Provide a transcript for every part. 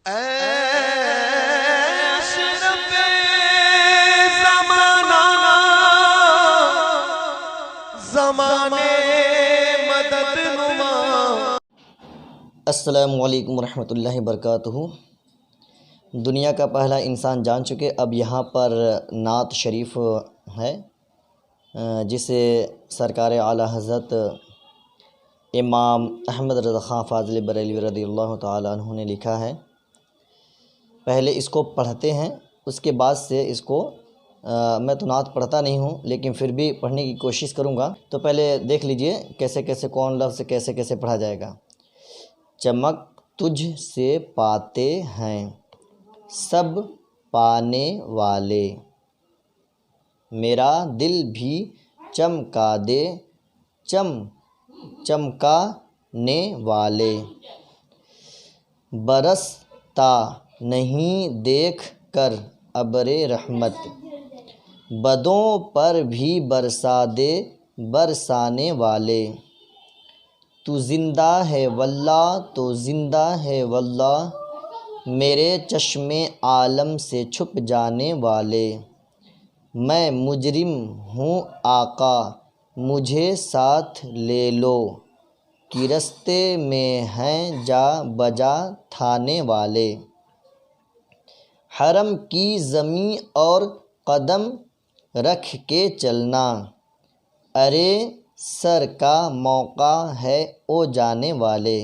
اشرف زمانہ زمانے مدد نما۔ السلام علیکم ورحمۃ اللہ وبرکاتہ۔ دنیا کا پہلا انسان جان چکے، اب یہاں پر نعت شریف ہے جسے سرکار اعلیٰ حضرت امام احمد رضا خان فاضل بریلوی رضی اللہ تعالیٰ عنہ نے لکھا ہے۔ پہلے اس کو پڑھتے ہیں، اس کے بعد سے اس کو میں تو نعت پڑھتا نہیں ہوں لیکن پھر بھی پڑھنے کی کوشش کروں گا، تو پہلے دیکھ لیجئے کیسے کیسے کون لفظ کیسے کیسے پڑھا جائے گا۔ چمک تجھ سے پاتے ہیں سب پانے والے، میرا دل بھی چمکا دے چمکانے والے، برستا نہیں دیکھ کر ابر رحمت، بدوں پر بھی برسا دے برسانے والے، تو زندہ ہے واللہ تو زندہ ہے واللہ، میرے چشم عالم سے چھپ جانے والے، میں مجرم ہوں آقا مجھے ساتھ لے لو، کہ رستے میں ہیں جا بجا تھانے والے، حرم کی زمیں اور قدم رکھ کے چلنا، ارے سر کا موقع ہے او جانے والے،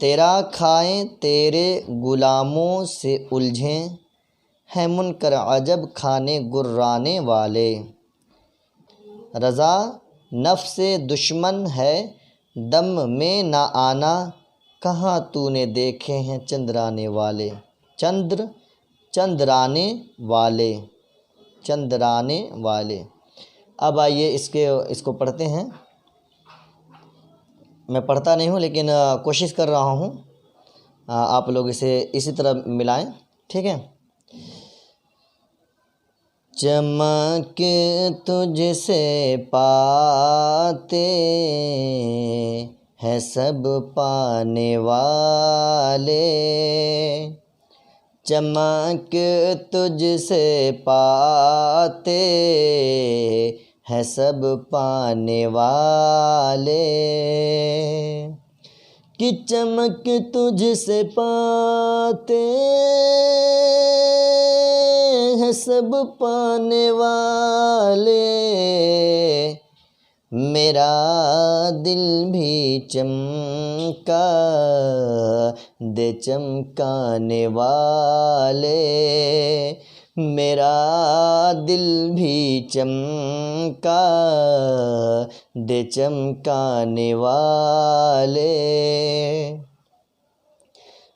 تیرا کھائیں تیرے غلاموں سے الجھیں، ہے منکر عجب کھانے گرانے والے، رضا نفس دشمن ہے دم میں نہ آنا، کہاں تو نے دیکھے ہیں چندرانے والے، چندرانے والے۔ اب آئیے اس کو پڑھتے ہیں۔ میں پڑھتا نہیں ہوں لیکن کوشش کر رہا ہوں، آپ لوگ اسے اسی طرح ملائیں، ٹھیک ہے۔ چمک تجھ سے پاتے ہیں سب پانے والے، چمک تجھ سے پاتے ہیں سب پانے والے، کہ چمک تجھ سے پاتے ہیں سب پانے والے، میرا دل بھی چمکا دے چمکانے والے، میرا دل بھی چمکا دے چمکانے والے،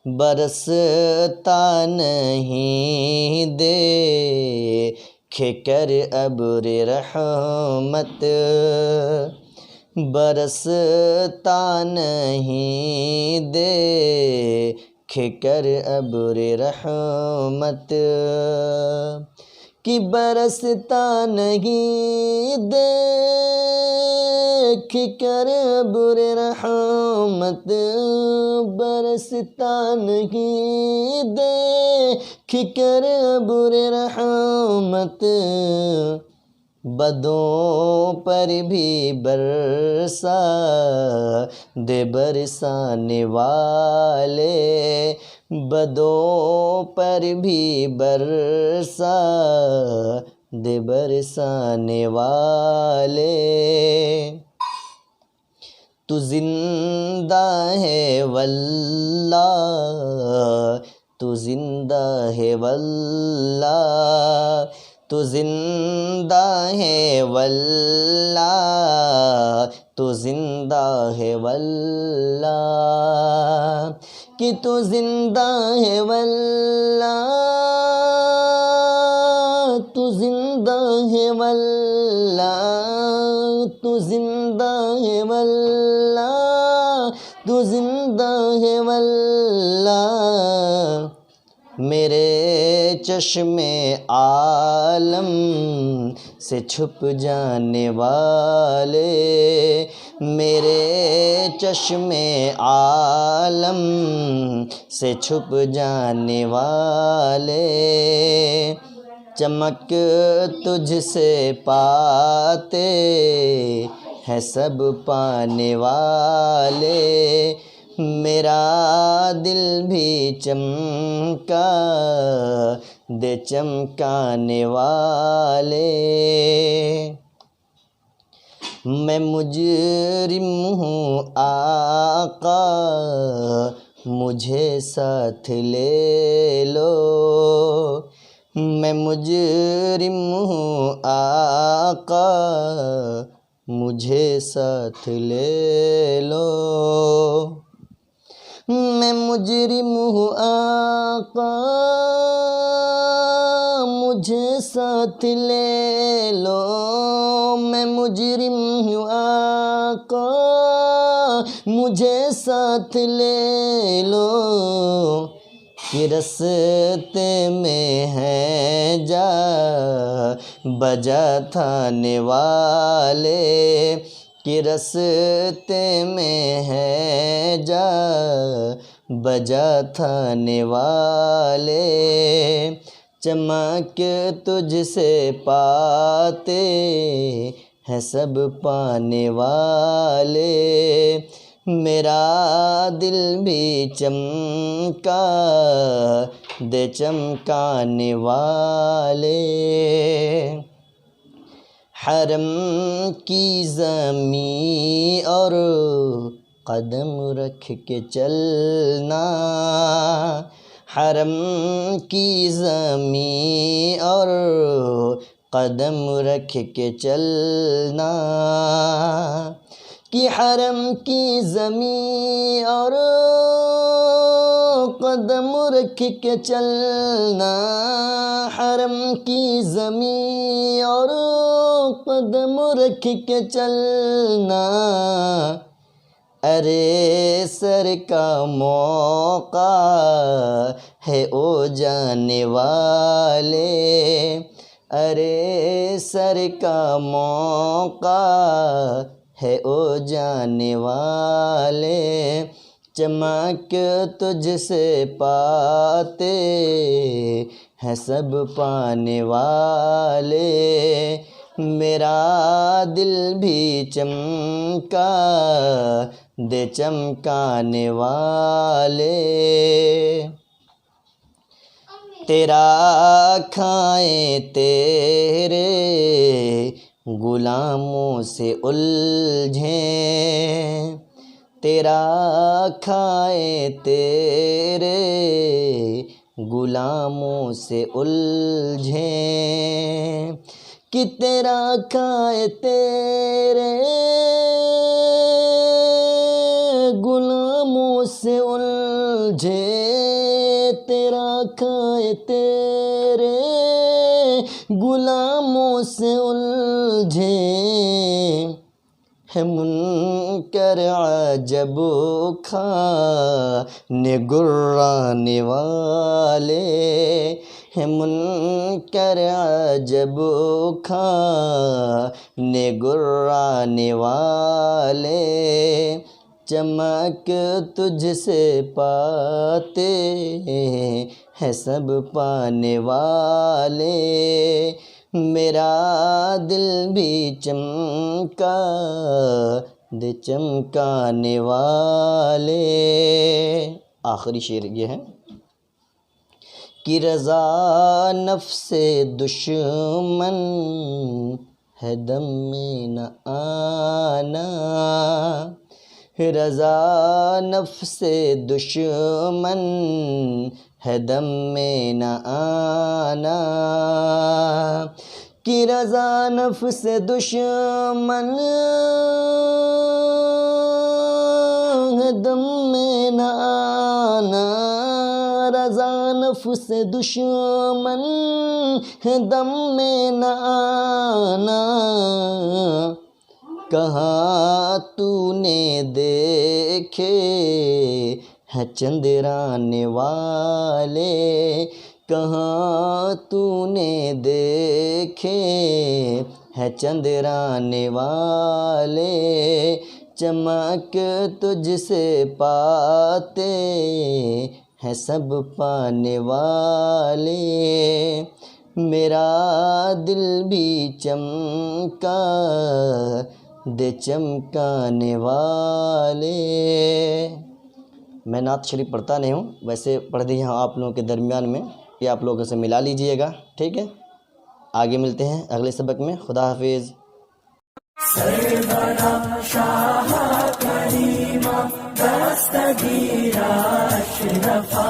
برستا نہیں دیکھ کر ابر رحمت، برستا نہیں دیکھ کر ابر رحمت، کہ برستا نہیں دیکھ کر ابر رحمت، برستا نہیں دیکھ کر ابر رحمت، بدوں پر بھی برسا دے برسانے والے، بدوں پر بھی برسا دے برسانے والے، تو زندہ ہے واللہ تو زندہ ہے واللہ، تو زندہ ہے واللہ تو زندہ ہے واللہ، کہ تو زندہ ہے واللہ تو زندہ ہے واللہ، تو زندہ ہے واللہ تو زندہ ہے واللہ، میرے چشم عالم سے چھپ جانے والے، میرے چشم عالم سے چھپ جانے والے، چمک تجھ سے پاتے ہیں سب پانے والے، میرا دل بھی چمکا دے چمکانے والے، میں مجرم ہوں آقا مجھے ساتھ لے لو، میں مجرم ہوں آقا مجھے ساتھ لے لو، میں مجرم ہوں آقا مجھے ساتھ لے لو، میں مجرم ہوں آقا مجھے ساتھ لے لو، کہ رستے میں ہیں جا بجا تھانے والے، کہ رستے میں ہیں جا بجا تھانے والے، چمک تجھ سے پاتے ہیں سب پانے والے، میرا دل بھی چمکا دے چمکانے والے، حرم کی زمین اور قدم رکھ کے چلنا، حرم کی زمین اور قدم رکھ کے چلنا، کہ حرم کی زمین اور قدم رکھ کے چلنا، حرم کی زمین اور قدم رکھ کے چلنا، ارے سر کا موقع ہے او جانے والے، ارے سر کا موقع ہے او جانے والے، چمک تجھ سے پاتے ہیں سب پانے والے، میرا دل بھی چمکا دے چمکانے والے، تیرا کھائیں تیرے غلاموں سے الجھیں، تیرا کھائیں تیرے غلاموں سے الجھیں، کہ تیرا کھائیں تیرے غلاموں سے الجھیں، تیرا کھائیں تیرے غلاموں سے الجھیں، ہے منکر عجب کھانے گرانے والے، ہے منکر عجب کھانے گرانے والے، چمک تجھ سے پاتے ہیں سب پانے والے، میرا دل بھی چمکا دے چمکانے والے۔ آخری شعر یہ ہے کہ رضا نفس دشمن ہے دم میں نہ آنا، رضا نفس دشمن ہے دم میں نہ آنا، کہ رضا نفس دشمن ہے دم میں نہ آنا، رضا نفس دشمن ہے دم میں نہ آنا، کہاں تو نے دیکھے ہیں چندرانے والے، کہاں تو نے دیکھے ہیں چندرانے والے، چمک تجھ سے پاتے ہیں سب پانے والے، میرا دل بھی چمکا دے چمکانے والے۔ میں نعت شریف پڑھتا نہیں ہوں، ویسے پڑھ دی ہوں آپ لوگوں کے درمیان میں، یہ آپ لوگوں سے ملا لیجئے گا، ٹھیک ہے؟ آگے ملتے ہیں اگلے سبق میں، خدا حافظ۔ سرورا شاہ کریمہ دستگیرہ اشرفا